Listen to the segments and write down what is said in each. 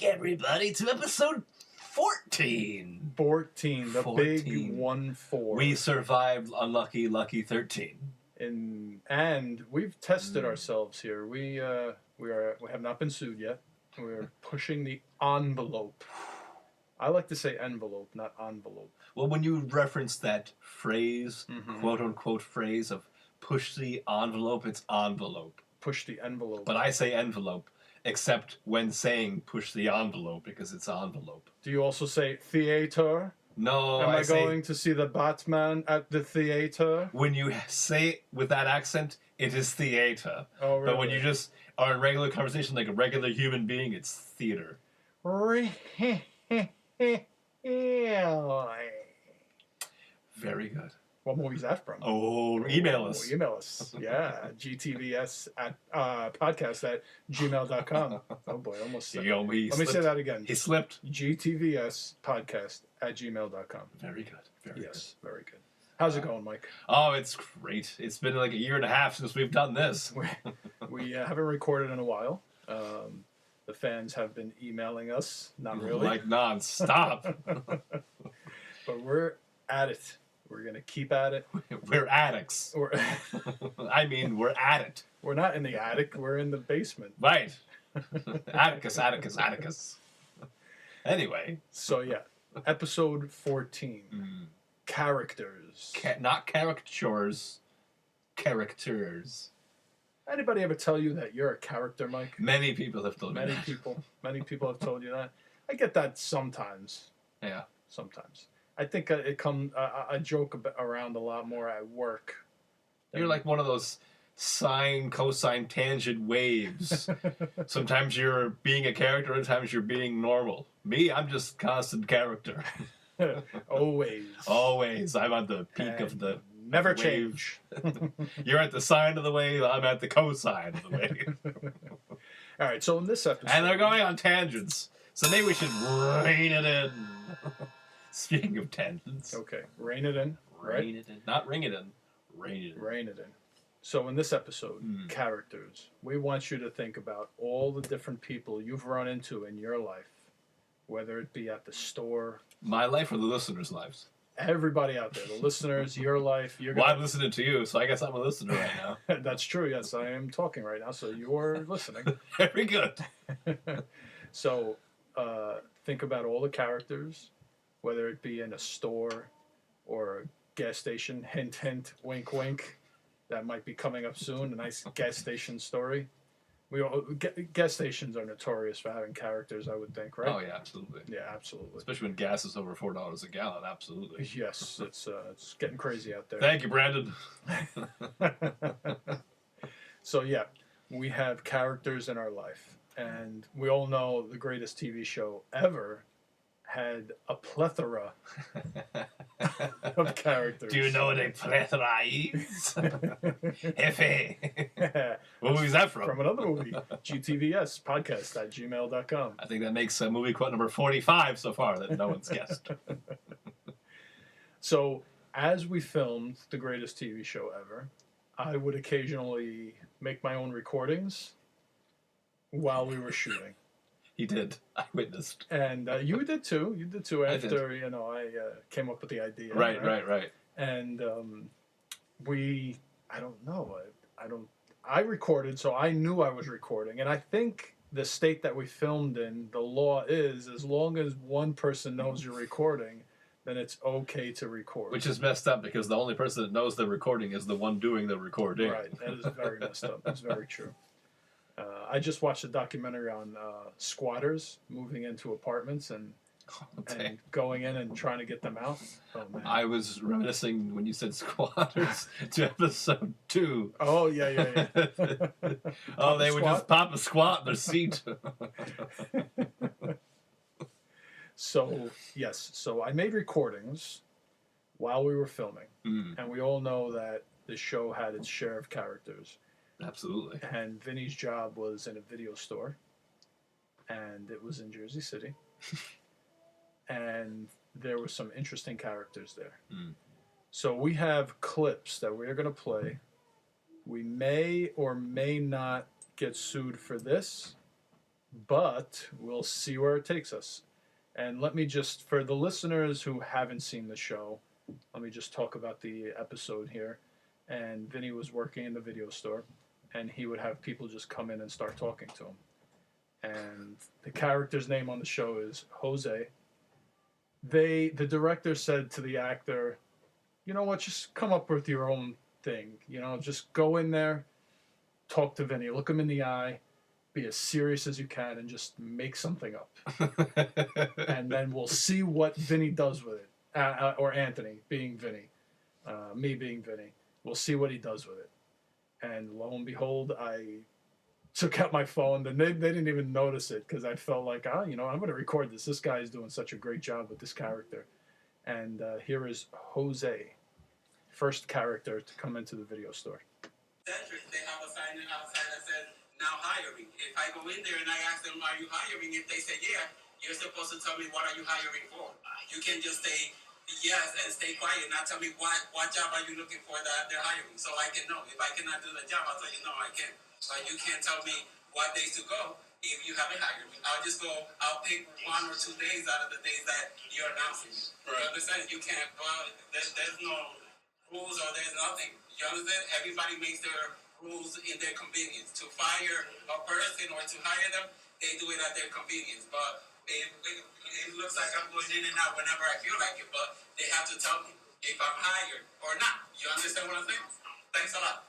back, everybody, to episode 14. 14, the 14. big 1-4. We survived unlucky, lucky 13. And we've tested ourselves here. We have not been sued yet. We're pushing the envelope. I like to say envelope, not envelope. Well, when you reference that phrase, quote-unquote phrase of push the envelope, it's envelope. Push the envelope. But I say envelope, except when saying push the envelope, because it's envelope. Do you also say theater? No, Am I going to see the Batman at the theater? When you say it with that accent, it is theater. Oh, really? But when you just are in regular conversation like a regular human being, it's theater. Very good. What movie is that from? Oh, email us. Email us. Yeah, GTVS at podcast at gmail.com. Oh boy, almost said. Let me say that again. He slipped. GTVS podcast at gmail.com. Very good. Very good. Very good. How's it going, Mike? Oh, it's great. It's been like a year and a half since we've done this. We haven't recorded in a while. The fans have been emailing us. Not really. Like nonstop. But we're at it. We're going to keep at it. We're addicts. We're at it. We're not in the attic. We're in the basement. Right. Atticus. Anyway. So, yeah. Episode 14. Characters. Not caricatures. Characters. Anybody ever tell you that you're a character, Mike? Many people have told me that. Many people have told you that. I get that sometimes. Yeah. Sometimes. I think I joke around a lot more at work. You're like one of those sine, cosine, tangent waves. Sometimes you're being a character, other times you're being normal. Me, I'm just constant character. Always. I'm at the peak of the never wave. Change. You're at the sine of the wave, I'm at the cosine of the wave. All right, so in this episode... And they're going on tangents. So maybe we should rein it in. Speaking of tangents. Okay, rein it in. Rein it in. Not ring it in. Rein it in. Rein it in. So in this episode, characters, we want you to think about all the different people you've run into in your life, whether it be at the store. My life or the listeners' lives? Everybody out there, the listeners, your life. I'm listening to you, so I guess I'm a listener right now. That's true, yes. I am talking right now, so you're listening. Very good. So think about all the characters, whether it be in a store or a gas station. Hint, hint, wink, wink. That might be coming up soon. A nice gas station story. Gas stations are notorious for having characters, I would think, right? Oh, yeah, absolutely. Yeah, absolutely. Especially when gas is over $4 a gallon, absolutely. Yes, it's getting crazy out there. Thank you, Brandon. So, yeah, we have characters in our life. And we all know the greatest TV show ever had a plethora of characters. Do you know what a plethora is? Hefe. What movie is that from? From another movie. GTVS podcast at gmail.com. I think that makes movie quote number 45 so far that no one's guessed. So, as we filmed the greatest TV show ever, I would occasionally make my own recordings while we were shooting. He did. I witnessed. And you did too. You did too after, I came up with the idea. Right. And I recorded, so I knew I was recording. And I think the state that we filmed in, the law is, as long as one person knows you're recording, then it's okay to record. Which is messed up because the only person that knows they're recording is the one doing the recording. Right. That is very messed up. That's very true. I just watched a documentary on squatters moving into apartments and going in and trying to get them out. Oh, man. I was reminiscing when you said squatters to episode 2. Oh, yeah. Oh, they would just pop a squat in their seat. So, yes. So I made recordings while we were filming. And we all know that the show had its share of characters. Absolutely. And Vinny's job was in a video store, and it was in Jersey City. And there were some interesting characters there. So we have clips that we're going to play. We may or may not get sued for this, but we'll see where it takes us. And let me just, for the listeners who haven't seen the show, let me just talk about the episode here. And Vinny was working in the video store, and he would have people just come in and start talking to him. And the character's name on the show is Jose. The director said to the actor, you know what, just come up with your own thing. You know, just go in there, talk to Vinny, look him in the eye, be as serious as you can, and just make something up. And then we'll see what Vinny does with it. Or Anthony, being Vinny. Me being Vinny. We'll see what he does with it. And lo and behold, I took out my phone, and they didn't even notice it, because I felt like, I'm going to record this. This guy is doing such a great job with this character. And here is Jose, first character to come into the video store. They have a sign outside that says, now hiring. If I go in there and I ask them, are you hiring? If they say, yeah, you're supposed to tell me, what are you hiring for? You can just say yes and stay quiet, not tell me what job are you looking for that they're hiring, so I can know. If I cannot do the job, I'll tell you, no, I can't. But you can't tell me what days to go if you haven't hired me. I'll pick 1 or 2 days out of the days that you're announcing. Right. You understand? You can't, there's no rules or there's nothing. You understand? Everybody makes their rules in their convenience. To fire a person or to hire them, they do it at their convenience. But it looks like I'm going in and out whenever I feel like it, but they have to tell me if I'm hired or not. You understand what I'm saying? Thanks a lot.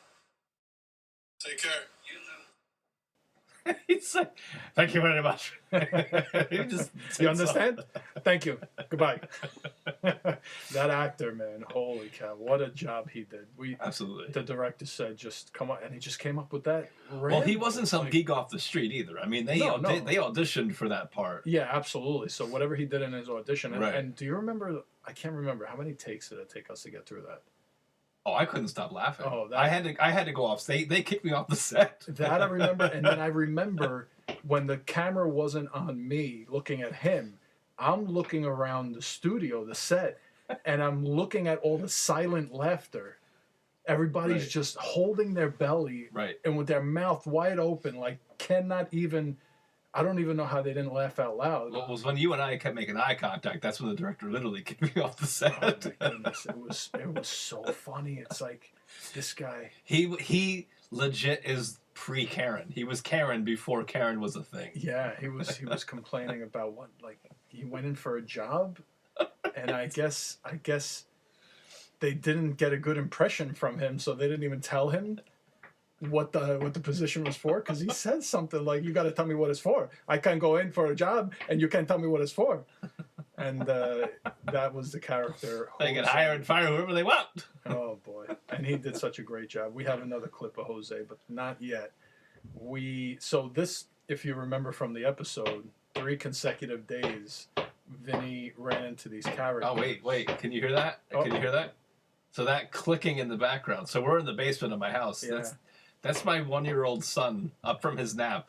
Take care. You too. He's like, thank you very much. He just You understand? Thank you. Goodbye. That actor, man, holy cow, what a job he did. Absolutely. The director said, just come on, and he just came up with that. Well, he wasn't some geek off the street either. I mean, they auditioned for that part. Yeah, absolutely. So whatever he did in his audition, Right. And do you remember? I can't remember how many takes did it take us to get through that. Oh, I couldn't stop laughing. Oh, I had to go off. They kicked me off the set. That I remember, and then I remember when the camera wasn't on me looking at him, I'm looking around the studio, the set, and I'm looking at all the silent laughter. Everybody's Right. just holding their belly, Right. and with their mouth wide open, like cannot even. I don't even know how they didn't laugh out loud. Well, it was when you and I kept making eye contact. That's when the director literally kicked me off the set. Oh my goodness, it was so funny. It's like this guy. He legit is pre-Karen. He was Karen before Karen was a thing. Yeah, he was complaining about what, like, he went in for a job, and I guess they didn't get a good impression from him, so they didn't even tell him what the position was for, because he said something like, you got to tell me what it's for. I can't go in for a job and you can't tell me what it's for. And that was the character. They can hire and fire whoever they want. Oh boy, and he did such a great job. We have another clip of Jose, but not yet. So this, if you remember from the episode, 3 consecutive days Vinny ran into these characters. Oh wait, can you hear that? Oh. Can you hear that? So that clicking in the background. So we're in the basement of my house. Yeah. That's my 1-year-old son up from his nap,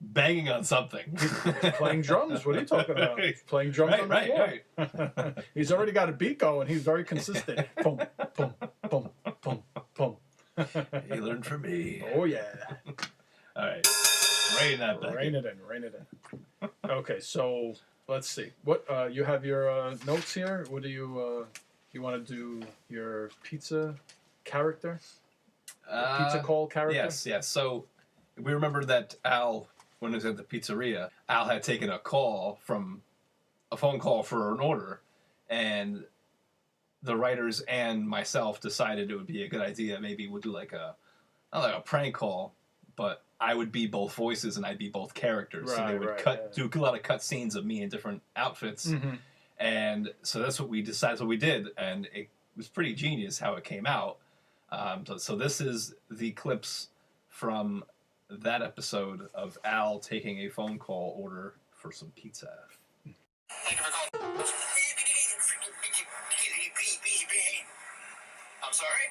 banging on something. Playing drums. What are you talking about? Playing drums on the floor. Right. He's already got a beat going. He's very consistent. Boom, boom, boom, boom, boom. He learned from me. Oh yeah. All right, rein that back. Rein it in. Okay, so let's see. What you have your notes here? What do you want to do? Your pizza character? Pizza call character? Yes. So we remember that Al, when he was at the pizzeria, Al had taken a phone call for an order, and the writers and myself decided it would be a good idea. Maybe we'll do not like a prank call, but I would be both voices and I'd be both characters. So they would do a lot of cut scenes of me in different outfits. Mm-hmm. And so that's what we decided. What we did, and it was pretty genius how it came out. So this is the clips from that episode of Al taking a phone call order for some pizza. Thank you for calling. I'm sorry?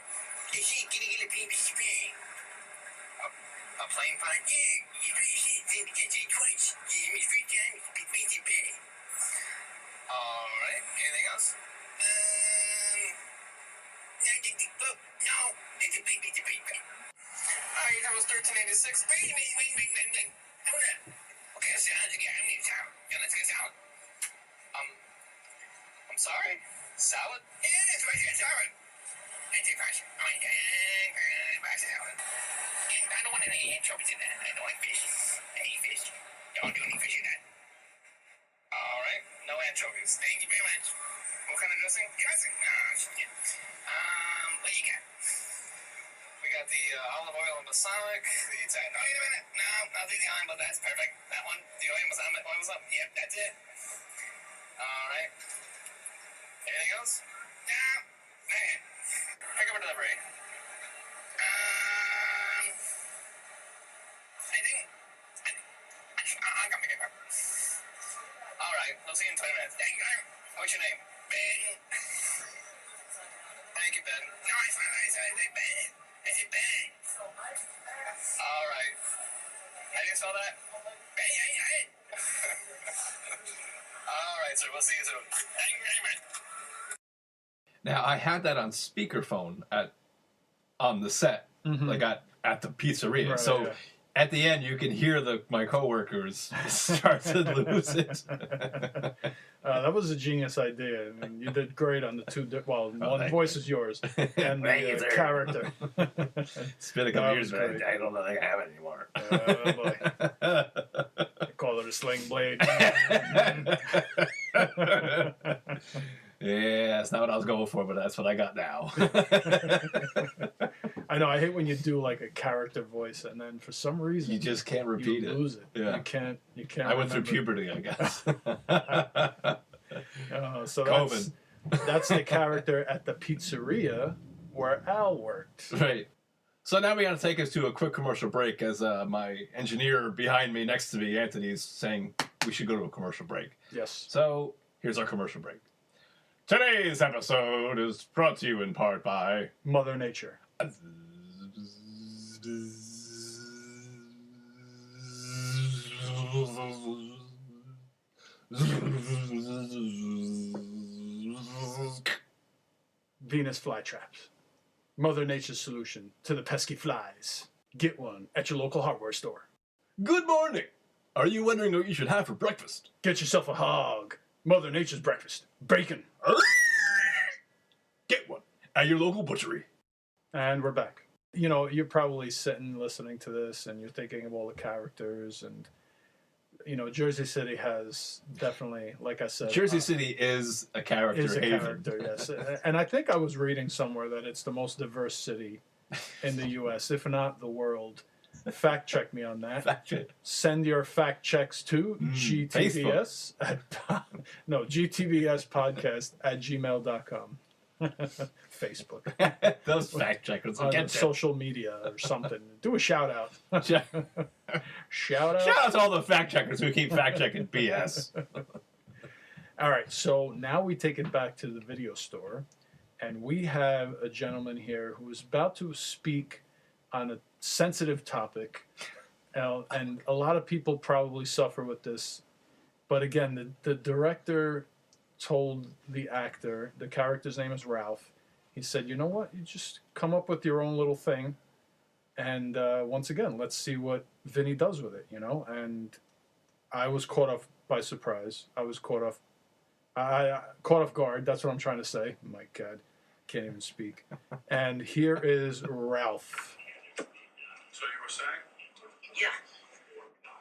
I'm playing fine. Alright, anything else? No, it's a big. Alright, that was 1386. Wait. Hold on. Okay, I Salad? Yeah, that's what you're salad. That's it, first. Oh, yeah, my salad. And I don't want any anchovies in that. I don't like fish. I hate fish. Don't do any fish in that. All right, no anchovies. Thank you very much. What kind of dressing? Dressing? Oh, shit. What do you got? We got the olive oil and balsamic. The Italian. Oh, wait a minute. No, I'll do the onion, but that's perfect. That one. The oil balsamic. Yep, that's it. All right. Anything else? No. Okay. Pick up a delivery. I think. I'll come pick it up. All right. We'll see you in 20 minutes. Thank you. What's your name? Ben. Thank you, Ben. No, it's not nice. I say Ben. I said Ben. All right. How do you spell that? Ben. All right, sir. We'll see you soon. Thank you very much. Now I had that on speakerphone on the set, like at the pizzeria. Right, so yeah. at the end, you can hear my coworkers start to lose it. That was a genius idea, and you did great on the two. One thank voice is yours, and Thank you, the sir. character. It's been a couple That years, was but great. I don't know if I have it anymore. Oh boy! They call it a sling blade. Yeah, that's not what I was going for, but that's what I got now. I know. I hate when you do like a character voice, and then for some reason You just can't repeat you it. lose it. Yeah. You can't. I went through remember. puberty, I guess. So COVID. that's the character at the pizzeria where Al worked. Right. So now we got to take us to a quick commercial break as my engineer behind me, next to me, Anthony's saying we should go to a commercial break. Yes. So here's our commercial break. Today's episode is brought to you in part by Mother Nature. Venus flytraps. Mother Nature's solution to the pesky flies. Get one at your local hardware store. Good morning. Are you wondering what you should have for breakfast? Get yourself a hog. Mother Nature's breakfast. Bacon. Get one at your local butchery. And we're back. You know, you're probably sitting listening to this and you're thinking of all the characters, and you know, Jersey City has definitely, like I said, Jersey City is a character is a haven. character, yes. And I think I was reading somewhere that it's the most diverse city in the U.S., if not the world. Fact check me on that. Fact check. Send your fact checks to GTBS GTBS podcast at gmail.com. Facebook. Those fact checkers will On get you. social media or something. Do a shout out. Shout Shout out. out to all the fact checkers who keep fact checking BS. All right, so now we take it back to the video store, and we have a gentleman here who is about to speak on a sensitive topic, and a lot of people probably suffer with this. But again, the director told the actor, the character's name is Ralph, he said, you know what, you just come up with your own little thing, and once again, let's see what Vinny does with it, you know. And I was caught off by surprise. I caught off guard. That's what I'm trying to say. My God, can't even speak. And here is Ralph. So you were saying? Yeah.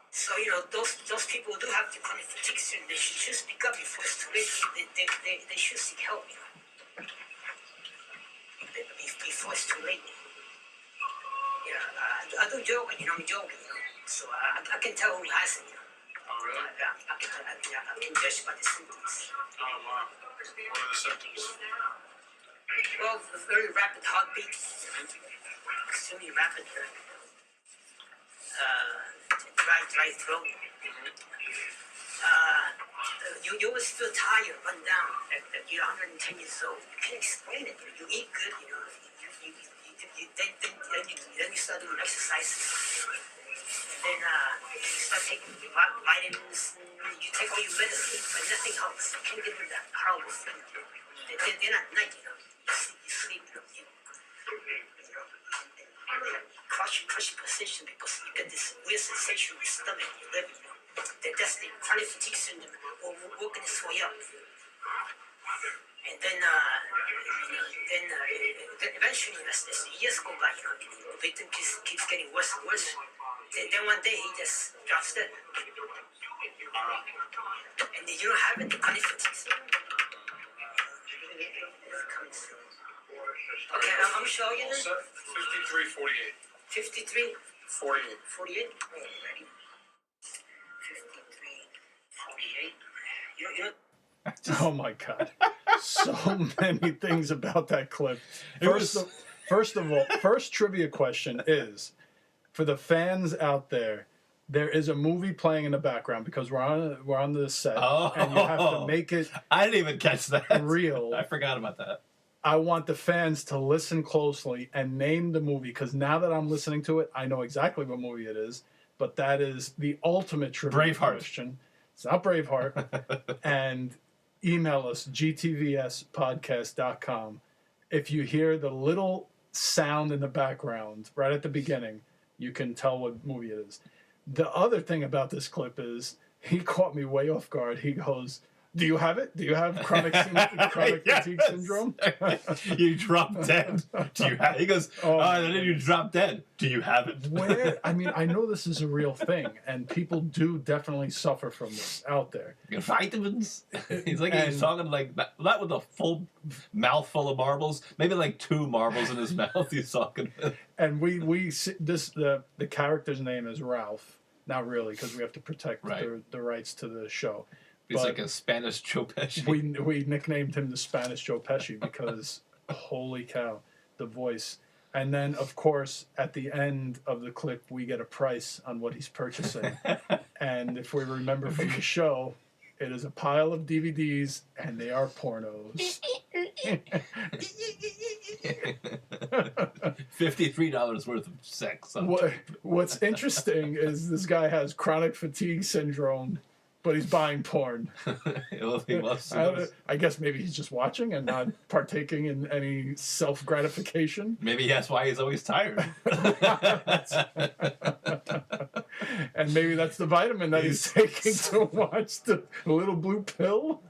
So, you know, those people who do have the chronic fatigue syndrome, they should speak up before it's too late. They should seek help, you know. Before it's too late. Yeah, I do joke, you know, I'm joking, you know. So I can tell who has it, you know. Oh, really? I can judge by the symptoms. Oh, wow. What are the symptoms? Well, very rapid heartbeats, extremely rapid, dry throat. You always feel tired, run down. You're 110 years old. You can't explain it. You eat good, you know. Then you start doing exercises. Then you start taking vitamins. You take all your medicine, but nothing helps. You can't get rid of that horrible feeling. Then at night, you know, you sleep, you know. Crush position because you get this weird sensation in your stomach, your liver, you know. That's the chronic fatigue syndrome working its way up. And then eventually, as the years go by, the victim keeps getting worse and worse. Then one day he just drops dead. And you don't have it, the chronic fatigue. Okay, how much are you then? 53-48. 53? 48. 48? Oh, ready. 53, 48. You know, Oh my God. So many things about that clip. First of all, first trivia question is, for the fans out there, there is a movie playing in the background because we're on the set, and you have to make it I didn't even catch that. real. I forgot about that. I want the fans to listen closely and name the movie, because now that I'm listening to it, I know exactly what movie it is. But that is the ultimate trivia Braveheart. question. It's not Braveheart. And email us, gtvspodcast.com. If you hear the little sound in the background right at the beginning, you can tell what movie it is. The other thing about this clip is he caught me way off guard. He goes, "Do you have it? Do you have chronic fatigue syndrome?" You drop dead. Do you have? He goes, Oh, then you drop dead. Do you have it? Where? I mean, I know this is a real thing, and people do definitely suffer from this out there. Your vitamins. He's like And- he's talking like not with a full mouthful of marbles. Maybe like 2 marbles in his mouth. He's talking. And we see this, the character's name is Ralph. Not really, because we have to protect the rights to the show. He's But like a Spanish Joe Pesci. we nicknamed him the Spanish Joe Pesci because holy cow, the voice. And then of course at the end of the clip we get a price on what he's purchasing. And if we remember from the show, it is a pile of DVDs and they are pornos. $53 worth of sex. What's interesting is this guy has chronic fatigue syndrome, but he's buying porn. Well, he must. I guess maybe he's just watching and not partaking in any self-gratification. Maybe that's why he's always tired. And maybe that's the vitamin that he's taking to watch the little blue pill.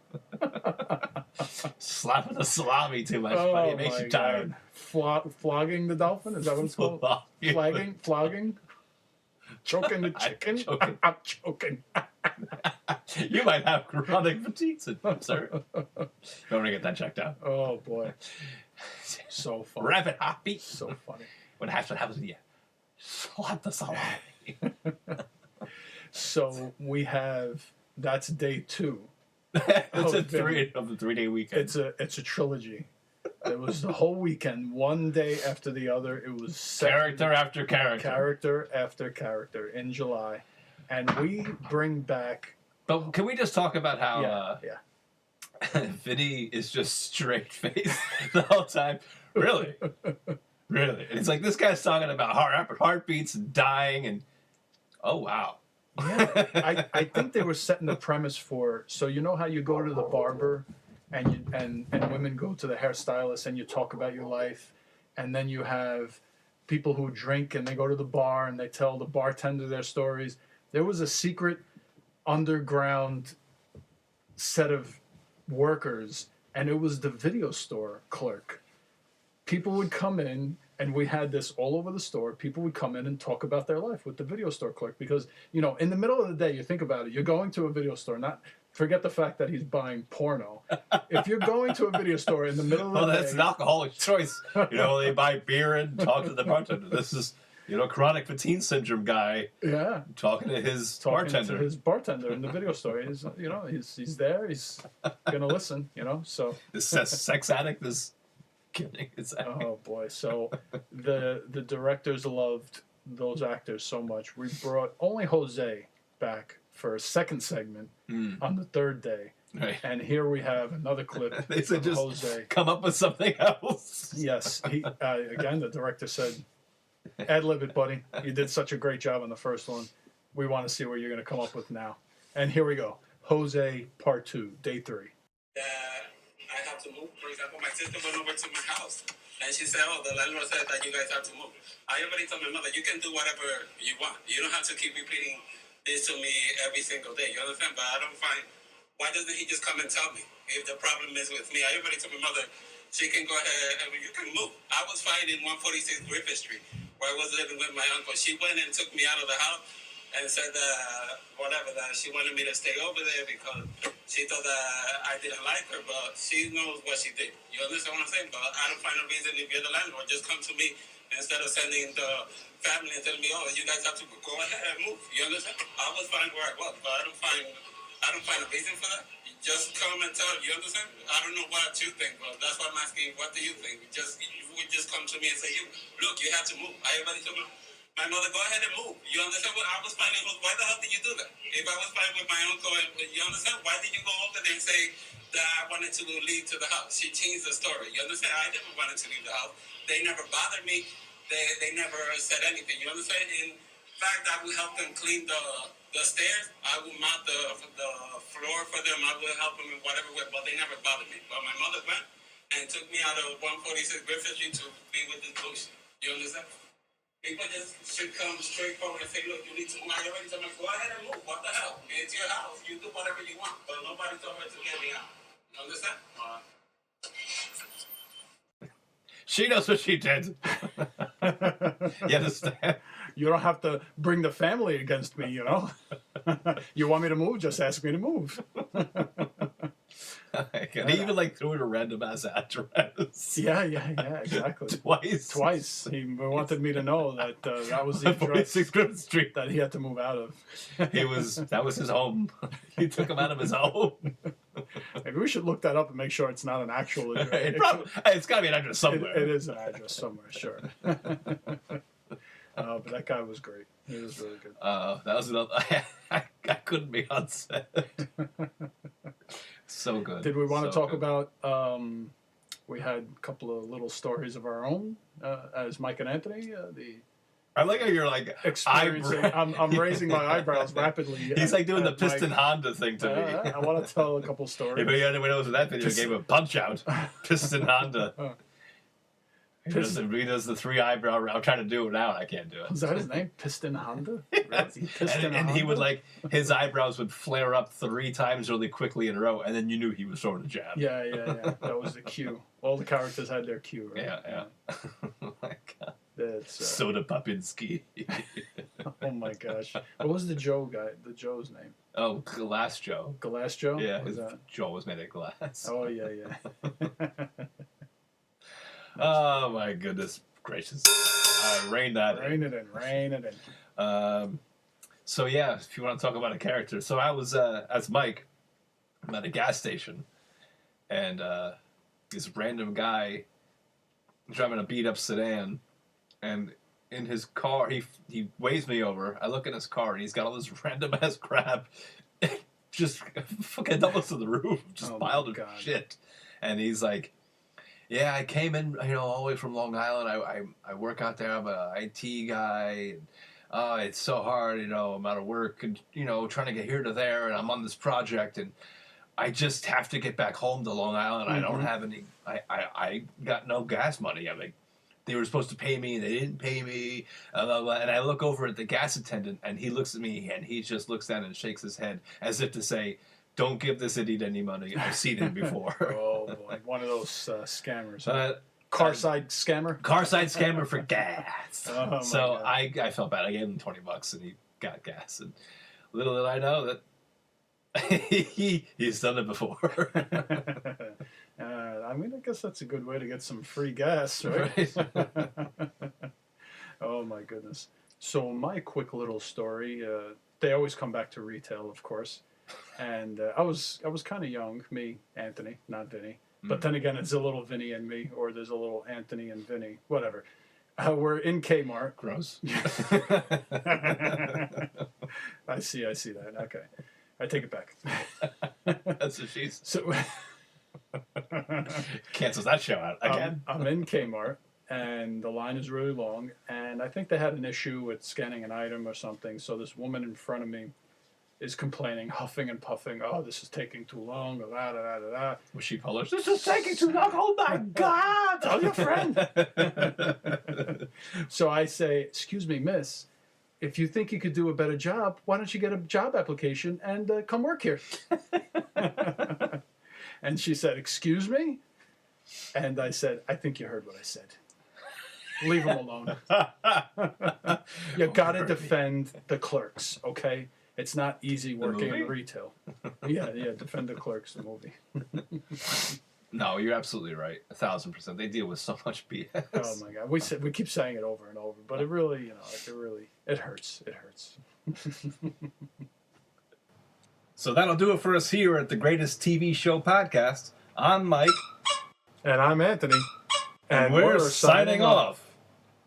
Slapping the salami too much, buddy. It makes you tired. Flogging the dolphin? Is that what it's called? Flogging? Choking the chicken? I'm choking. You might have chronic fatigue syndrome, sir. Don't want to get that checked out. Oh, boy. So funny. Rapid heartbeat. So funny. What happens with you? Slap the salami. So we have, that's day 2. It's Oh, a 3-day weekend. It's a trilogy. It was the whole weekend, one day after the other. It was character after character after character in July, and we bring back. But can we just talk about how Vinny is just straight faced the whole time? Really, really. And it's like this guy's talking about heartbeats and dying, and oh wow. Yeah, I think they were setting the premise for, so you know how you go to the barber and women go to the hairstylist and you talk about your life, and then you have people who drink and they go to the bar and they tell the bartender their stories. There was a secret underground set of workers, and it was the video store clerk. People would come in, and we had this all over the store. People would come in and talk about their life with the video store clerk because, you know, in the middle of the day, you think about it, you're going to a video store, forget the fact that he's buying porno. If you're going to a video store in the middle of the day... Well, that's an alcoholic choice. You know, they buy beer and talk to the bartender. This is, you know, chronic fatigue syndrome guy talking to his bartender. To his bartender in the video store. He's, you know, he's there. He's going to listen, you know, so... The sex addict is... Oh boy! So the directors loved those actors so much. We brought only Jose back for a second segment on the 3rd day, right. And here we have another clip. They said just Jose. Come up with something else. Yes, he again. The director said, "Ad-lib it, buddy. You did such a great job on the first one. We want to see what you're going to come up with now." And here we go. Jose Part 2, Day 3. I have to move. For example, my sister went over to my house and she said, "Oh, the landlord said that you guys have to move." I already told my mother, "You can do whatever you want. You don't have to keep repeating this to me every single day." You understand? But I don't find Why doesn't he just come and tell me if the problem is with me? I already told my mother she can go ahead and you can move. I was fine in 146 Griffith Street where I was living with my uncle. She went and took me out of the house and said whatever, that she wanted me to stay over there because she thought that I didn't like her, but she knows what she did. You understand what I'm saying? But I don't find a reason if you're the landlord, just come to me instead of sending the family and telling me, oh, you guys have to go ahead and move. You understand? I was fine where I was, but I don't find a reason for that. You just come and tell. You understand? I don't know what you think, but that's why I'm asking. What do you think? You would just come to me and say, look, you have to move. I already told my mother, go ahead and move. You understand what I was finding? Why the hell did you do that? If I was fine with my uncle, you understand? Why did you go over there and say that I wanted to leave to the house? She changed the story. You understand? I never wanted to leave the house. They never bothered me. They never said anything. You understand? In fact, I would help them clean the stairs. I would mop the floor for them. I would help them in whatever way, but they never bothered me. But my mother went and took me out of 146 Griffith Street to be with this bullshit. You understand? People just should come straight forward and say, look, you need to move. I already told them, go ahead and move. What the hell? It's your house. You do whatever you want. But nobody told her to get me out. You understand? She knows what she did. You understand? You don't have to bring the family against me, you know? You want me to move? Just ask me to move. And he even like threw it a random ass address. Yeah, exactly. Twice. He wanted me to know that that was the address 46 Griffith Street. that he had to move out of. That was his home. He took him out of his home. Maybe we should look that up and make sure it's not an actual address. It's got to be an address somewhere. It is an address somewhere, sure. But that guy was great. He was really good. That was another. I couldn't be on set. So good. Did we want to So talk good. about? We had a couple of little stories of our own as Mike and Anthony. I like how you're like Experiencing. I'm raising my eyebrows rapidly. He's like doing the at piston Mike. Honda thing to me. I want to tell a couple stories. If anyone knows what that video gave a punch out. Piston Honda. He does the 3 eyebrow round. I'm trying to do it now and I can't do it. Was that his name? Piston Honda? Yes. And he would like, his eyebrows would flare up 3 times really quickly in a row, and then you knew he was throwing a jab. Yeah. That was the cue. All the characters had their cue, right? Yeah. Oh my god. That's, Soda Popinski. oh my gosh. What was the Joe's name? Oh, Glass Joe. Glass Joe? Yeah, Was his that? jaw was made of glass. Oh, yeah. Oh my goodness gracious. I reined that Rein it in. So yeah, if you want to talk about a character. So I was, as Mike, I'm at a gas station, and this random guy driving a beat-up sedan, and in his car, he waves me over. I look in his car, and he's got all this random-ass crap just fucking almost to the roof, just piled of shit. And he's like, yeah, I came in, all the way from Long Island. I work out there. I'm an IT guy. And, it's so hard, I'm out of work and, trying to get here to there. And I'm on this project. And I just have to get back home to Long Island. I don't have any, I got no gas money. I'm like, they were supposed to pay me and they didn't pay me. And I look over at the gas attendant and he looks at me and he just looks down and shakes his head as if to say, don't give this idiot any money. I've seen him before. Oh, boy. One of those scammers. Carside scammer? Carside scammer for gas. Oh, so my God. I felt bad. I gave him $20 and he got gas. And little did I know that he's done it before. I guess that's a good way to get some free gas, right? Oh, my goodness. So my quick little story, they always come back to retail, of course. And I was kind of young, me, Anthony, not Vinny. But then again, it's a little Vinny and me, or there's a little Anthony and Vinny, whatever. We're in Kmart. Gross. I see that. Okay. I take it back. That's what she's. So cancels that show out again. I'm in Kmart, and the line is really long, and I think they had an issue with scanning an item or something, so this woman in front of me is complaining, huffing and puffing, oh, this is taking too long, Was she Polish? This is taking too long, oh my God, tell your friend. So I say, excuse me, miss, if you think you could do a better job, why don't you get a job application and come work here? And she said, "Excuse me?" And I said, "I think you heard what I said. Leave him alone. You got to defend the Clerks, okay? It's not easy working in retail." Yeah, defend the Clerks, the movie. No, you're absolutely right. 1,000%. They deal with so much BS. Oh my God, we keep saying it over and over, but it really, it hurts. It hurts. So that'll do it for us here at the Greatest TV Show Podcast. I'm Mike. And I'm Anthony. And we're signing off.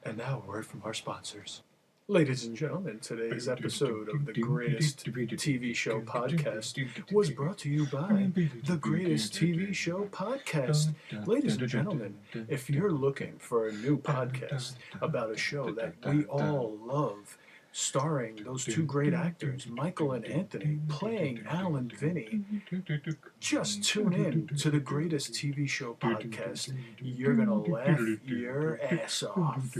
And now a word from our sponsors. Ladies and gentlemen, today's episode of the Greatest TV Show Podcast was brought to you by the Greatest TV Show Podcast. Ladies and gentlemen, if you're looking for a new podcast about a show that we all love, starring those two great actors, Michael and Anthony, playing Al and Vinny, just tune in to the Greatest TV Show Podcast. You're going to laugh your ass off.